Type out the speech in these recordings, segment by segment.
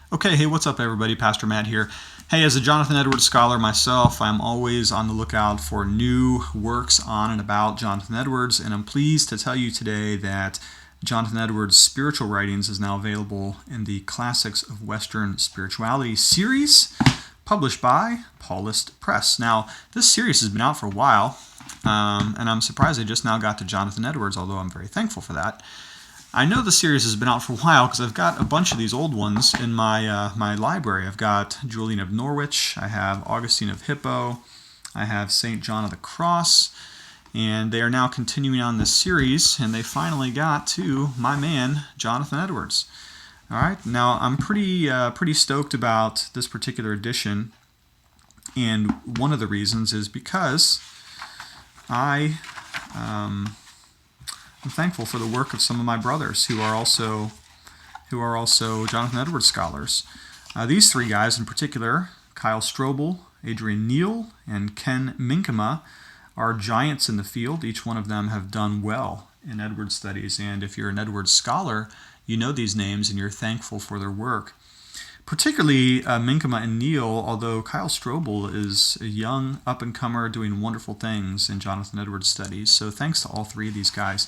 Okay, hey, what's up everybody? Pastor Matt here. Hey, as a Jonathan Edwards scholar myself, I'm always on the lookout for new works on and about Jonathan Edwards, and I'm pleased to tell you today that Jonathan Edwards' spiritual writings is now available in the Classics of Western Spirituality series, published by Paulist Press. Now, this series has been out for a while, and I'm surprised I just now got to Jonathan Edwards, although I'm very thankful for that. I know the series has been out for a while because I've got a bunch of these old ones in my library. I've got Julian of Norwich, I have Augustine of Hippo, I have St. John of the Cross, and they are now continuing on this series, and they finally got to my man, Jonathan Edwards. All right, now I'm pretty stoked about this particular edition, and one of the reasons is because I'm thankful for the work of some of my brothers who are also Jonathan Edwards scholars. These three guys in particular, Kyle Strobel, Adrian Neal, and Ken Minkema, are giants in the field. Each one of them have done well in Edwards studies, and if you're an Edwards scholar, you know these names and you're thankful for their work. Particularly Minkema and Neal, although Kyle Strobel is a young up-and-comer doing wonderful things in Jonathan Edwards studies. So thanks to all three of these guys.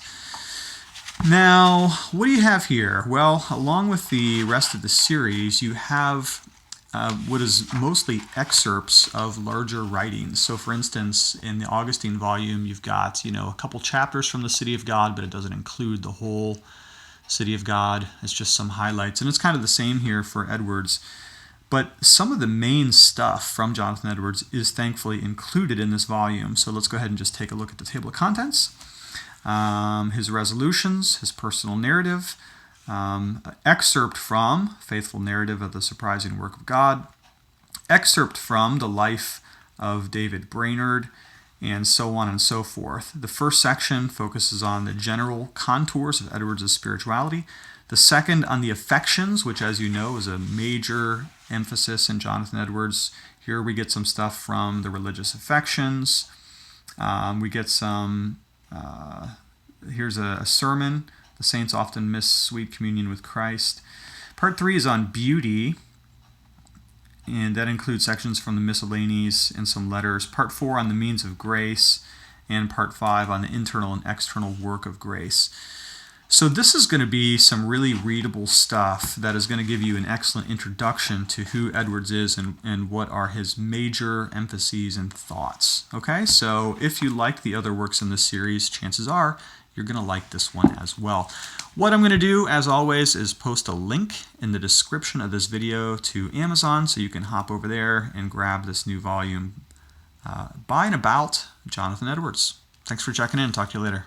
Now, what do you have here? Well, along with the rest of the series, you have what is mostly excerpts of larger writings. So for instance, in the Augustine volume, you've got, a couple chapters from the City of God, but it doesn't include the whole City of God. It's just some highlights, and it's kind of the same here for Edwards. But some of the main stuff from Jonathan Edwards is thankfully included in this volume. So let's go ahead and just take a look at the table of contents. His resolutions, his personal narrative, excerpt from Faithful Narrative of the Surprising Work of God, excerpt from the life of David Brainerd, and so on and so forth. The first section focuses on the general contours of Edwards' spirituality. The second on the affections, which, as you know, is a major emphasis in Jonathan Edwards. Here we get some stuff from the religious affections. We get some, here's a sermon. The saints often miss sweet communion with Christ. Part 3 is on beauty, and that includes sections from the miscellanies and some letters. Part 4 on the means of grace, and Part 5 on the internal and external work of grace. So this is going to be some really readable stuff that is going to give you an excellent introduction to who Edwards is and what are his major emphases and thoughts. Okay, so if you like the other works in this series, chances are you're going to like this one as well. What I'm going to do, as always, is post a link in the description of this video to Amazon so you can hop over there and grab this new volume by and about Jonathan Edwards. Thanks for checking in. Talk to you later.